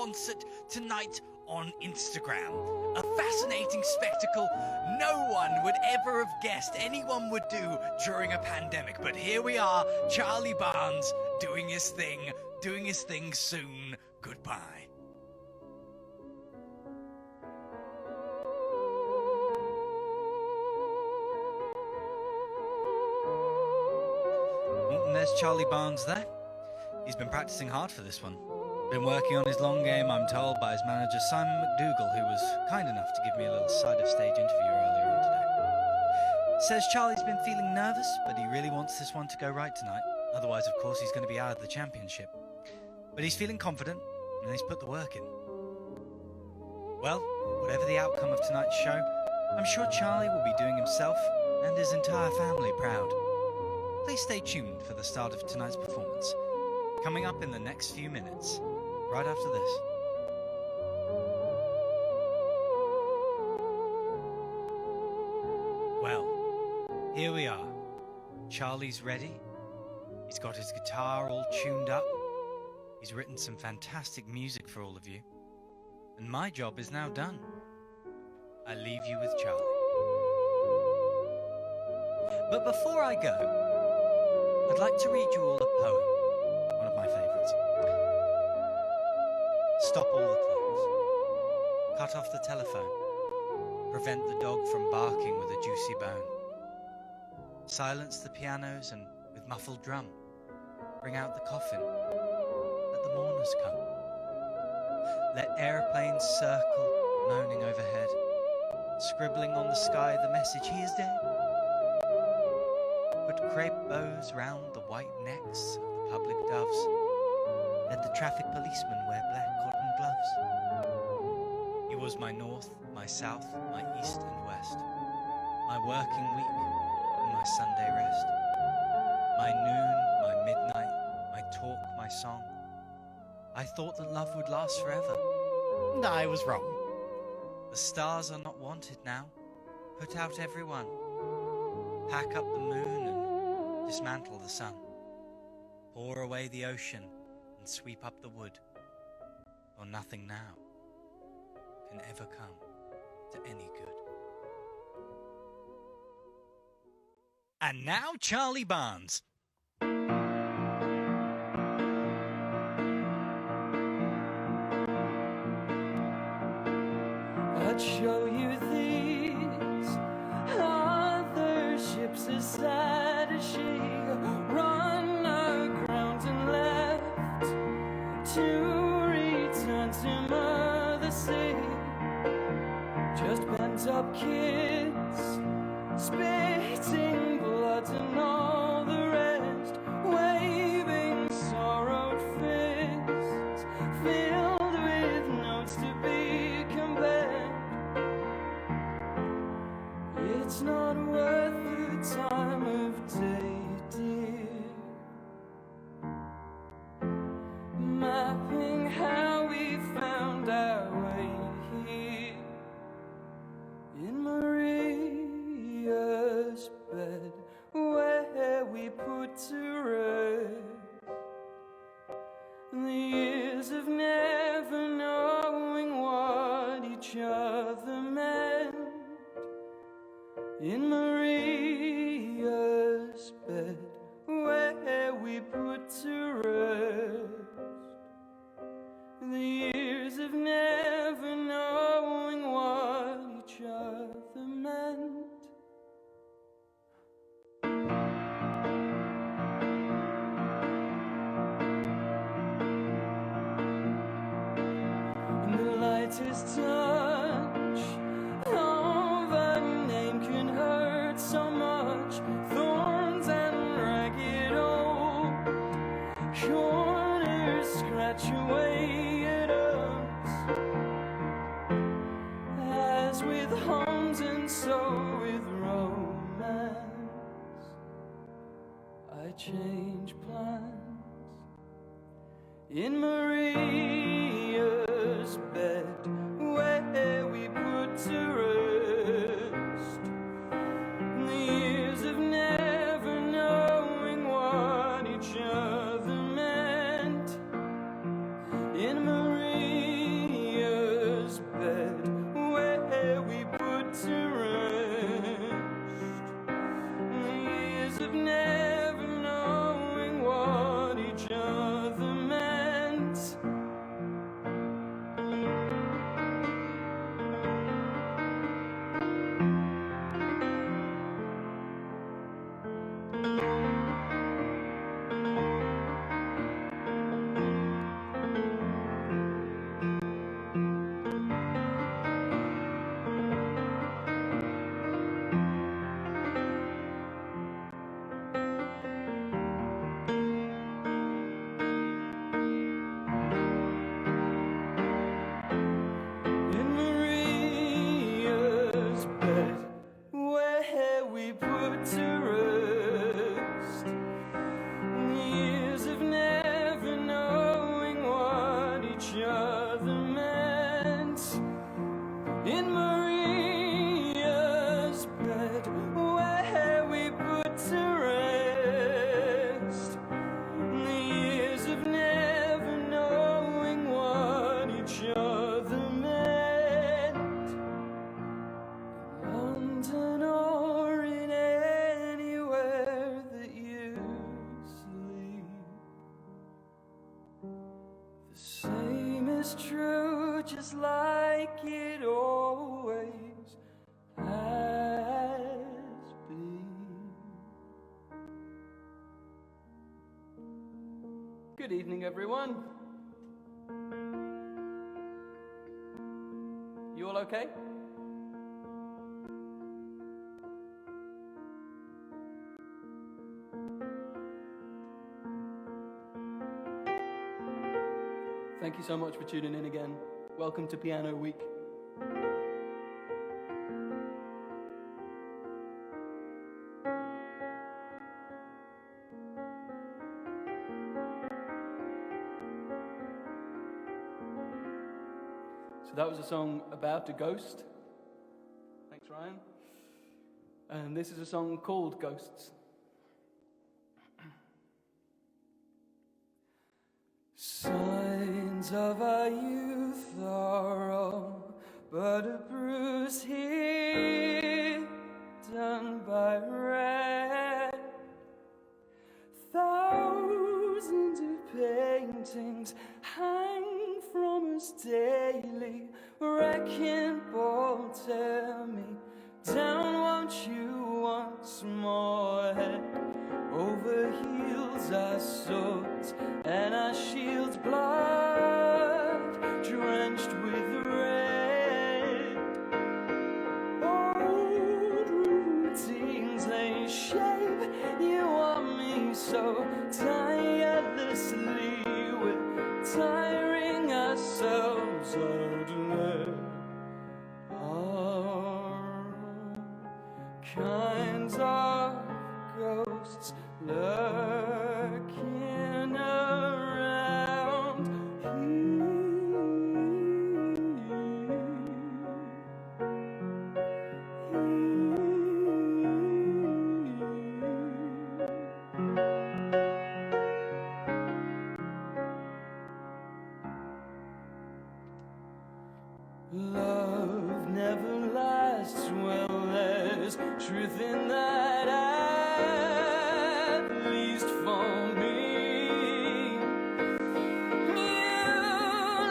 concert tonight on Instagram. A fascinating spectacle no one would ever have guessed anyone would do during a pandemic. But here we are, Charlie Barnes doing his thing soon. Goodbye. And there's Charlie Barnes there. He's been practicing hard for this one. Been working on his long game, I'm told, by his manager Simon McDougall, who was kind enough to give me a little side-of-stage interview earlier on today. Says Charlie's been feeling nervous, but he really wants this one to go right tonight. Otherwise, of course, he's going to be out of the championship. But he's feeling confident, and he's put the work in. Well, whatever the outcome of tonight's show, I'm sure Charlie will be doing himself and his entire family proud. Please stay tuned for the start of tonight's performance, coming up in the next few minutes, right after this. Well, here we are. Charlie's ready. He's got his guitar all tuned up. He's written some fantastic music for all of you. And my job is now done. I leave you with Charlie. But before I go, I'd like to read you all a poem, one of my favourites. Stop all the clocks. Cut off the telephone. Prevent the dog from barking with a juicy bone. Silence the pianos and with muffled drum. Bring out the coffin. Let the mourners come. Let airplanes circle, moaning overhead, scribbling on the sky the message, he is dead. Put crepe bows round the white necks of the public doves. Let the traffic policemen wear black cotton gloves. He was my north, my south, my east and west, my working week and my Sunday rest, my noon, my midnight, my talk, my song. I thought that love would last forever, and I was wrong. The stars are not wanted now. Put out everyone. Pack up the moon and dismantle the sun. Pour away the ocean and sweep up the wood. For nothing now can ever come to any good. And now Charlie Barnes. I'd show you these other ships as sad as she, run aground and left to return to Mother Sea. Just bent up kids, spitting blood and all the rest, waving sorrowed fists, filled with notes to be compared. It's not worth the time of day, dear, mapping how we found our way here in Maria's bed, where we put to rest the years of never knowing what each other meant. In Maria's bed, where we put to rest the years of never knowing what each other meant. And the lightest touch of a name can hurt so much. Thorns and ragged old corners scratch away at us, as with homes and so with romance. I change plans in Maria's bed, where we put to rest the years of never knowing what each other meant. In Maria's other meant. In Maria's bed, where we put to rest the years of never knowing what each other meant. In London or in anywhere that you sleep, the same is true, just like it always has been. Good evening, everyone. You all okay? Thank you so much for tuning in again. Welcome to Piano Week. So that was a song about a ghost. Thanks, Ryan. And this is a song called Ghosts. Signs of our youth are all but a bruise hidden by red. Thousands of paintings hang from us daily. Wrecking ball, tear me down, won't you once more? Head over heels, our swords and our shields, blood drenched with red. Old routines, they shape you on me so tirelessly. We're tiring ourselves out. Kinds of ghosts lurking around Love never lasts, well, there's truth in that, at least for me. You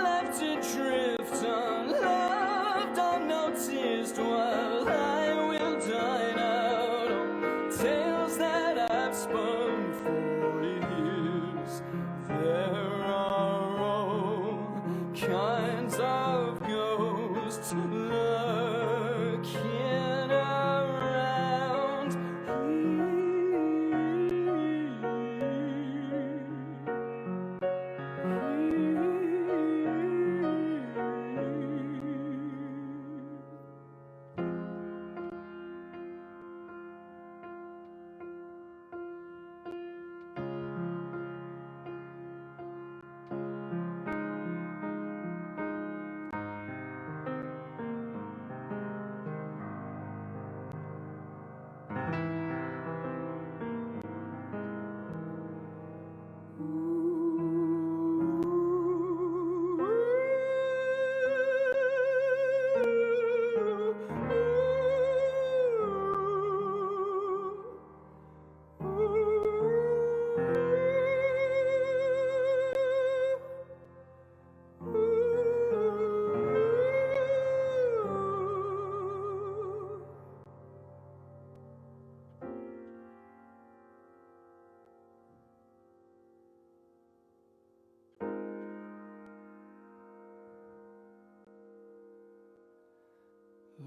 left to drift unloved, unnoticed, while I will dine out on tales that I've spun for years. There are all kinds of ghosts lurking around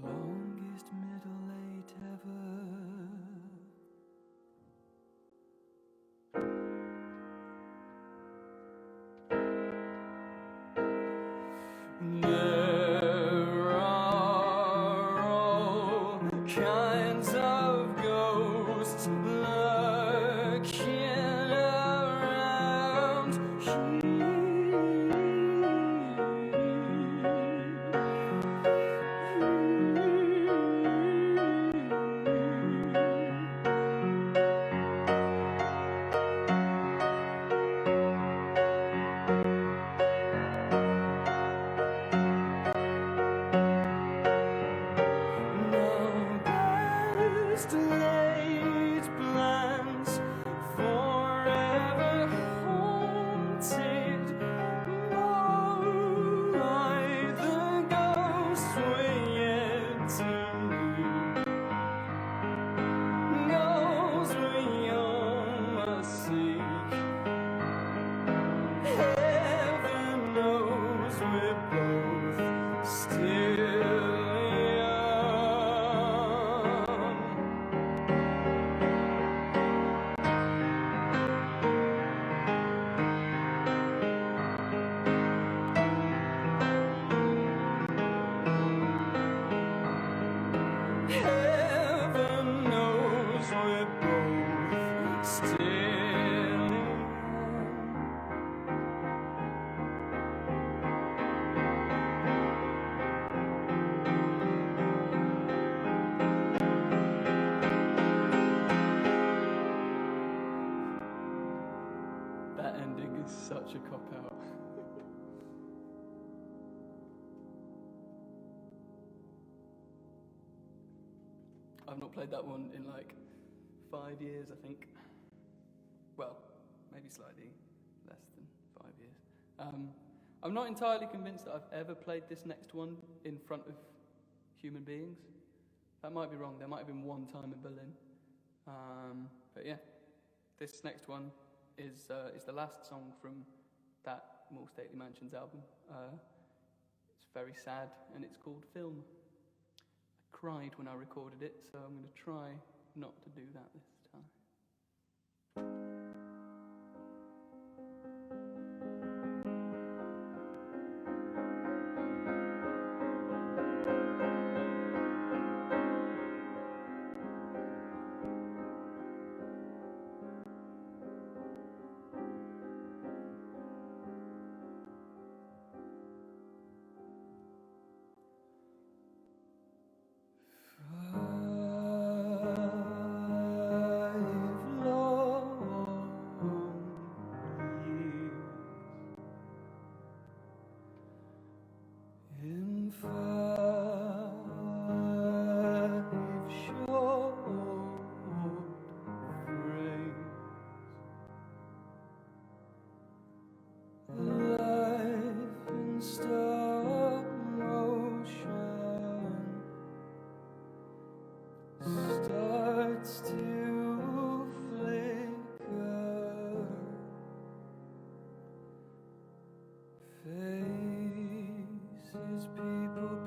longest middle eight ever. There are all kinds of ghosts lurking around here. I've not played that one in like 5 years, I think. Well, maybe slightly less than 5 years. I'm not entirely convinced that I've ever played this next one in front of human beings. That might be wrong. There might have been one time in Berlin. But yeah, this next one is the last song from that More Stately Mansions album. It's very sad, and it's called Film. I cried when I recorded it, so I'm going to try not to do that this time. Starts to flicker, faces people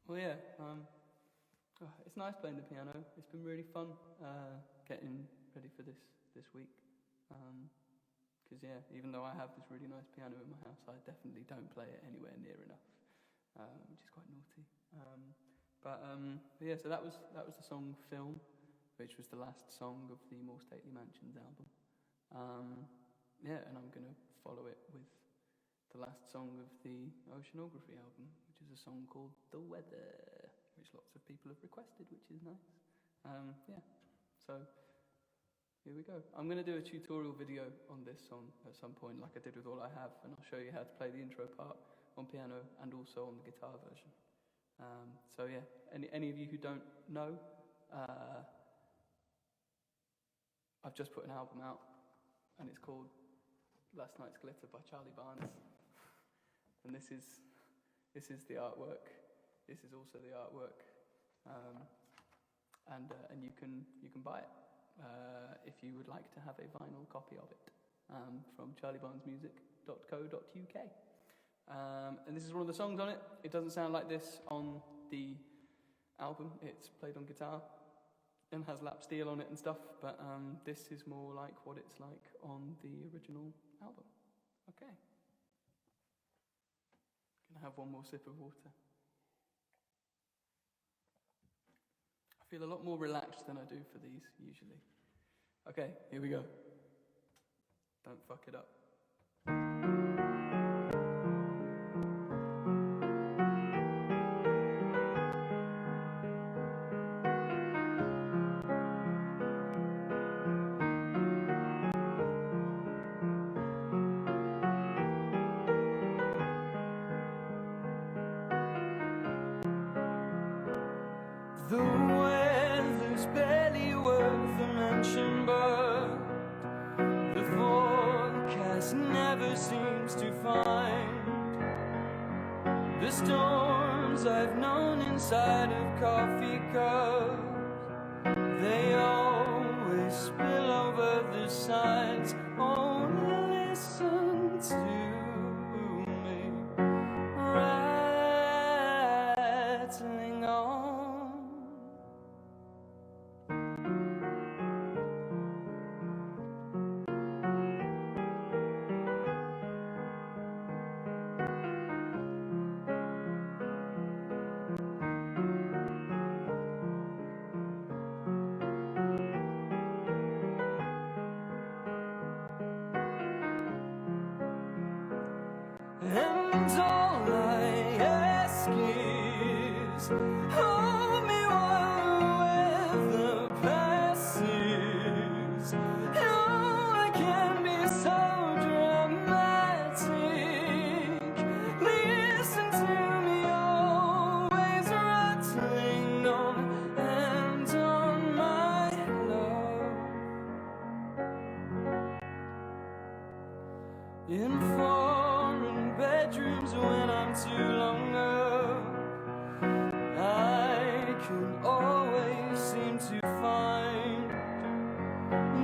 Well, yeah, it's nice playing the piano. It's been really fun getting ready for this week. Because even though I have this really nice piano in my house, I definitely don't play it anywhere near enough, which is quite naughty. So that was the song "Film," which was the last song of the More Stately Mansions album. And I'm going to follow it with the last song of the Oceanography album, which is a song called "The Weather," which lots of people have requested, which is nice. So here we go. I'm going to do a tutorial video on this song at some point, like I did with All I Have, and I'll show you how to play the intro part on piano and also on the guitar version. Any of you who don't know, I've just put an album out, and it's called Last Night's Glitter by Charlie Barnes. And this is the artwork. This is also the artwork, and you can buy it if you would like to have a vinyl copy of it from charliebarnesmusic.co.uk. And this is one of the songs on it. It doesn't sound like this on the album. It's played on guitar and has lap steel on it and stuff, but this is more like what it's like on the original album. Okay. Gonna have one more sip of water. I feel a lot more relaxed than I do for these usually. Okay, here we go. Don't fuck it up. The weather's barely worth a mention, but the forecast never seems to find the storms I've known inside of coffee cups. They always spill over the sides. Oh, listen to me rattling on. And all I ask is, hold me while the weather passes. No, I can be so dramatic. Listen to me, always rattling on and on, my love. In foreign bedrooms when I'm too long up, I can always seem to find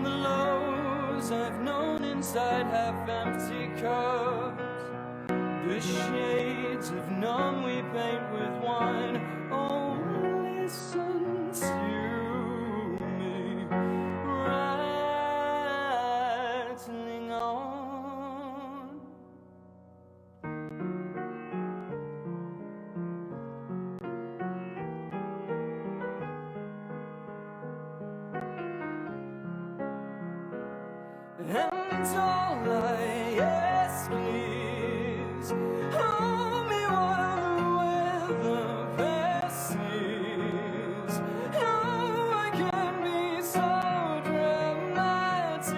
the lows I've known inside half-empty cups, the shades of numb we paint with wine. Oh, listen to me rattling on. And all I ask is, hold me while the weather passes. No, I can be so dramatic.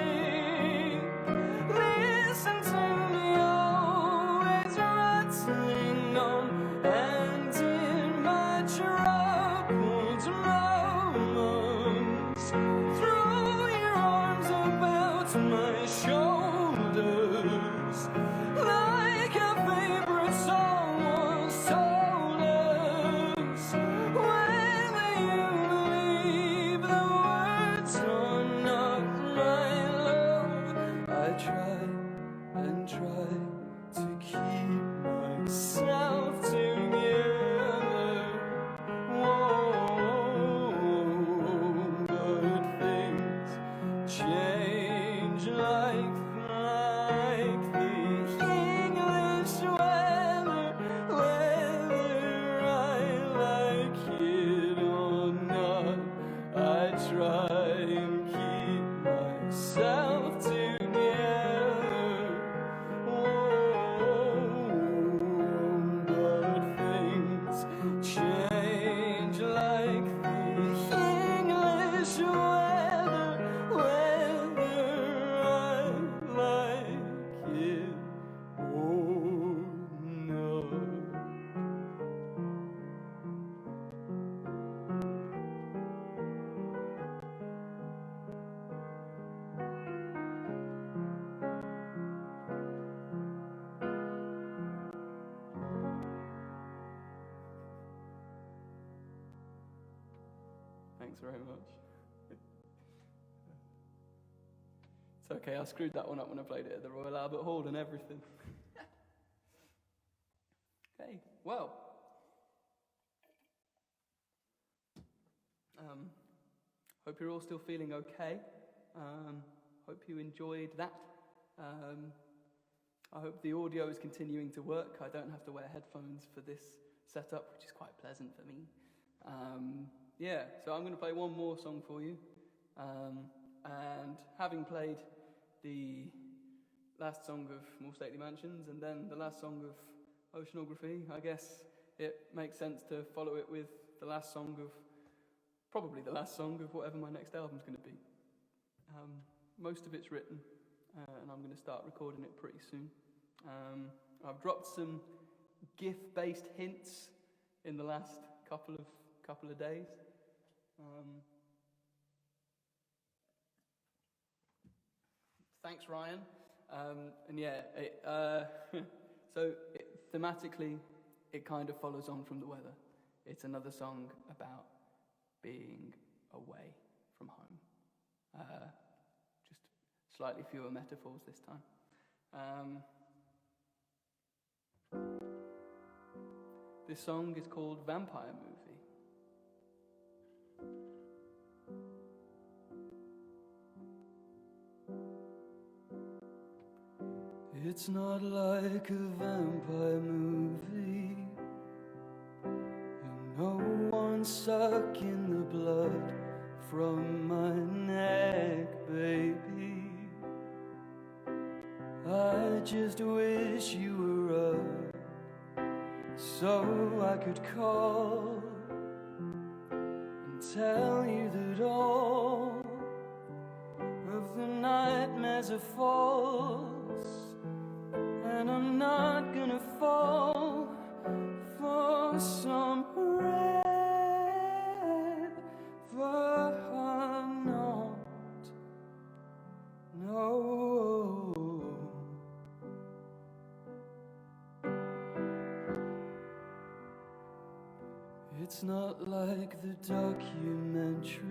Listen to me, always rattling on. And in my troubled moments, throw your arms about my shoulders, like a favorite song once told us. Whether you believe the words or not, my love, I try and try to keep myself together. Thanks very much. It's okay, I screwed that one up when I played it at the Royal Albert Hall and everything. Okay, well. Hope you're all still feeling okay. Hope you enjoyed that. I hope the audio is continuing to work. I don't have to wear headphones for this setup, which is quite pleasant for me. Yeah, so I'm going to play one more song for you. And having played the last song of More Stately Mansions and then the last song of Oceanography, I guess it makes sense to follow it with the last song of, probably the last song of whatever my next album's going to be. Most of it's written, and I'm going to start recording it pretty soon. I've dropped some GIF-based hints in the last couple of days. Thanks, Ryan. And yeah, thematically, it kind of follows on from The Weather. It's another song about being away from home. Just slightly fewer metaphors this time. This song is called Vampire Movie. It's not like a vampire movie, and no one's sucking the blood from my neck, baby. I just wish you were up so I could call and tell you that all of the nightmares are false. And I'm not gonna fall for some red, but I'm not, no. It's not like the documentaries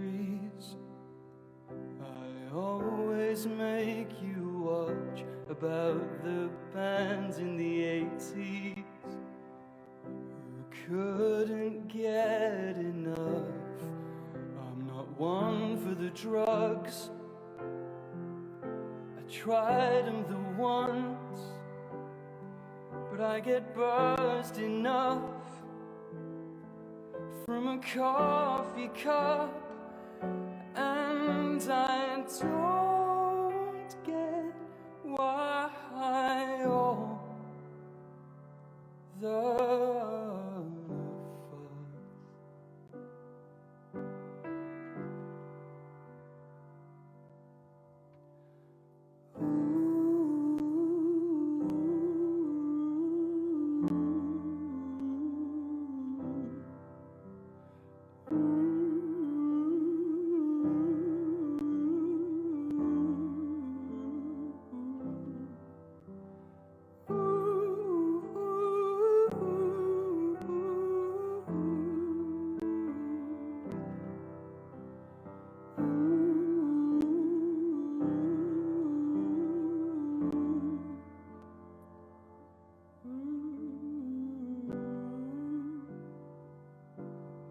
I always make you watch about the bands in the 80s who couldn't get enough. I'm not one for the drugs. I tried them the once, but I get buzzed enough from a coffee cup, and I don't get why all the fuss.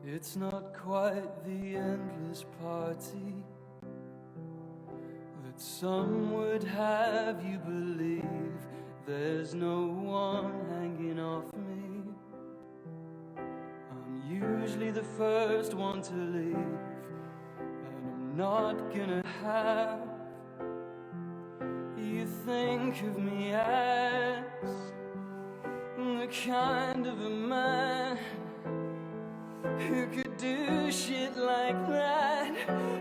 It's not quite the endless party that some would have you believe. There's no one hanging off me. I'm usually the first one to leave, and I'm not gonna have you think of me as the kind of a man who could do shit like that.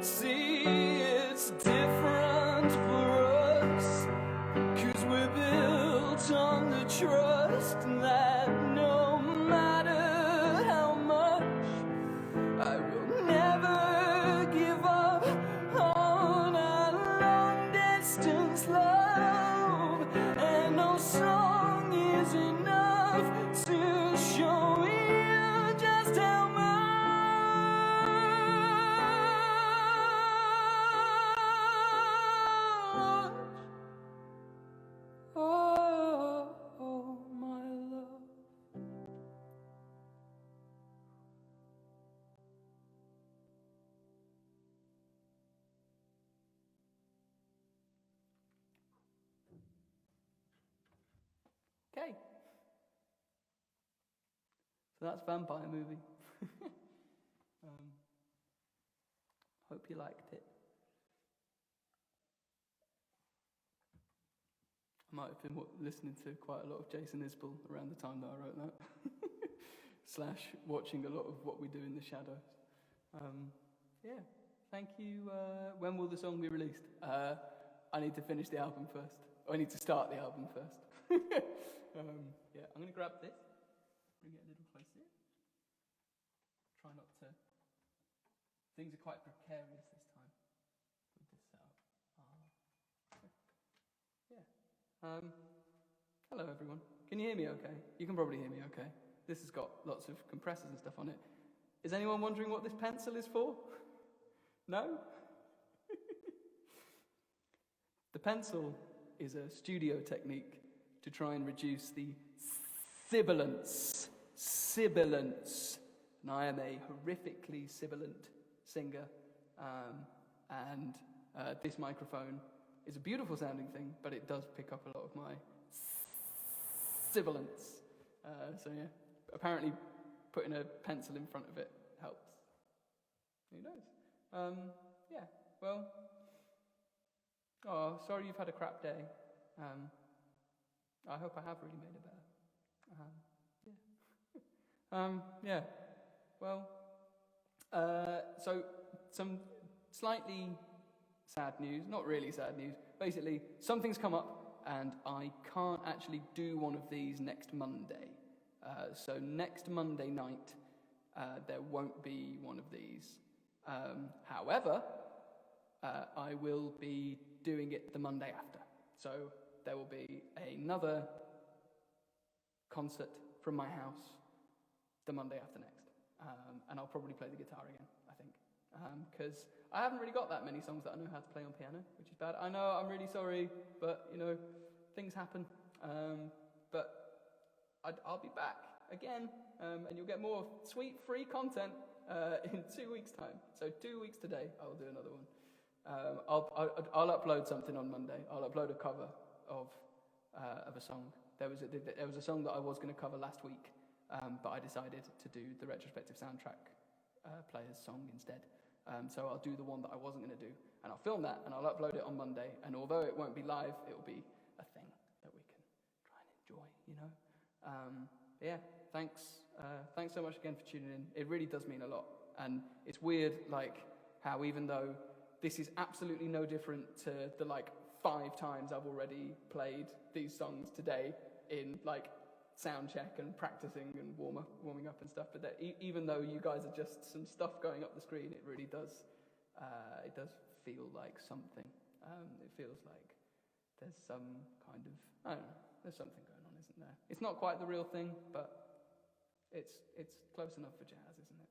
See, it's different for us, 'cause we're built on the trust that no matter how much, I will never give up on our long distance love. And no song is enough to show you just how much Okay. So that's Vampire Movie. Hope you liked it. I might have been listening to quite a lot of Jason Isbell around the time that I wrote that. / watching a lot of What We Do in the Shadows. Yeah, thank you. When will the song be released? I need to finish the album first. Or I need to start the album first. Yeah, I'm going to grab this. Bring it a little closer. Try not to... Things are quite precarious this time with this setup. Yeah. Hello everyone. Can you hear me okay? You can probably hear me okay. This has got lots of compressors and stuff on it. Is anyone wondering what this pencil is for? No? The pencil is a studio technique to try and reduce the sibilance. And I am a horrifically sibilant singer. And this microphone is a beautiful sounding thing, but it does pick up a lot of my sibilance. So yeah, apparently putting a pencil in front of it helps. Who knows? Yeah, well, sorry you've had a crap day. I hope I have really made it better. Yeah, well, so some slightly sad news, not really sad news. Basically, something's come up and I can't actually do one of these next Monday. So next Monday night, there won't be one of these. However, I will be doing it the Monday after. So there will be another concert from my house the Monday after next. And I'll probably play the guitar again, I think. Because I haven't really got that many songs that I know how to play on piano, which is bad. I know, I'm really sorry, but, you know, things happen. But I'll be back again, and you'll get more sweet, free content in 2 weeks' time. So 2 weeks today, I'll do another one. I'll upload something on Monday. I'll upload a cover of a song. There was a song that I was going to cover last week, but I decided to do the retrospective soundtrack player's song instead. So I'll do the one that I wasn't going to do, and I'll film that, and I'll upload it on Monday. And although it won't be live, it will be a thing that we can try and enjoy, you know. Yeah, thanks so much again for tuning in. It really does mean a lot, and it's weird, like how even though this is absolutely no different to the 5 times I've already played these songs today in sound check and practicing and warming up and stuff. But that even though you guys are just some stuff going up the screen, it really does. It does feel like something. It feels like there's some kind of, I don't know. There's something going on, isn't there? It's not quite the real thing, but it's close enough for jazz, isn't it?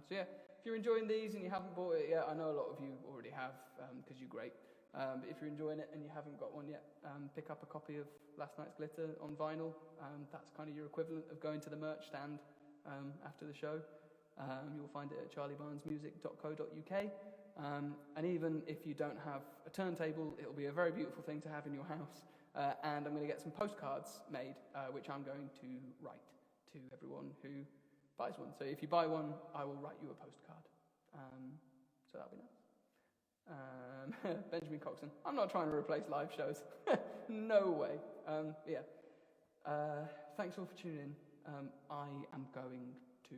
So yeah, if you're enjoying these and you haven't bought it yet, I know a lot of you already have because you're great. But if you're enjoying it and you haven't got one yet, pick up a copy of Last Night's Glitter on vinyl. That's kind of your equivalent of going to the merch stand after the show. You'll find it at charliebarnesmusic.co.uk. And even if you don't have a turntable, it'll be a very beautiful thing to have in your house. And I'm going to get some postcards made, which I'm going to write to everyone who buys one. So if you buy one, I will write you a postcard. So that'll be nice. Benjamin Coxon. I'm not trying to replace live shows. No way. Thanks all for tuning in. I am going to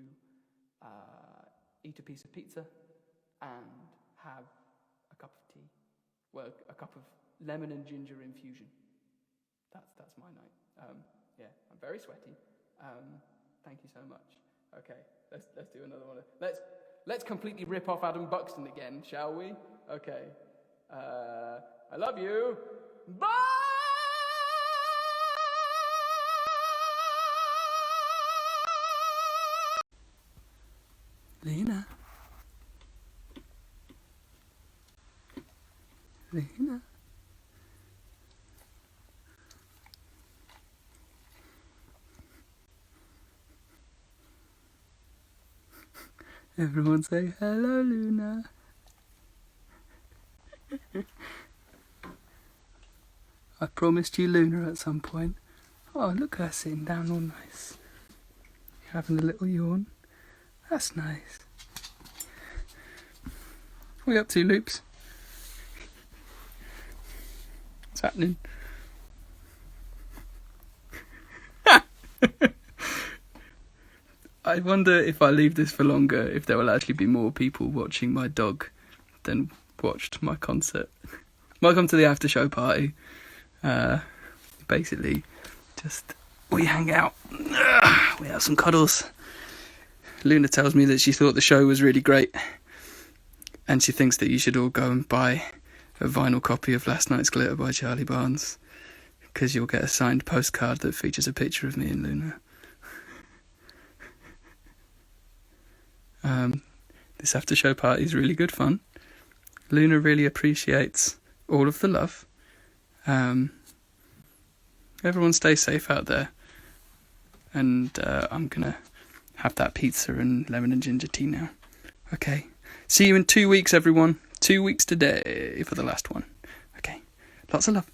eat a piece of pizza and have a cup of tea. Well, a cup of lemon and ginger infusion. That's my night. Yeah, I'm very sweaty. Thank you so much. Okay, let's do another one. Let's completely rip off Adam Buxton again, shall we? Okay. I love you. Bye! Lena. Everyone say hello, Luna. I promised you Luna at some point. Oh, look at her sitting down all nice. Having a little yawn. That's nice. What are you up to, Loops? What's happening? I wonder if I leave this for longer, if there will actually be more people watching my dog than watched my concert. Welcome to the after show party. Basically, just we hang out, we have some cuddles. Luna tells me that she thought the show was really great, and she thinks that you should all go and buy a vinyl copy of Last Night's Glitter by Charlie Barnes, because you'll get a signed postcard that features a picture of me and Luna. This after show party is really good fun. Luna really appreciates all of the love. Everyone stay safe out there. And I'm going to have that pizza and lemon and ginger tea now. Okay. See you in 2 weeks, everyone. 2 weeks today for the last one. Okay. Lots of love.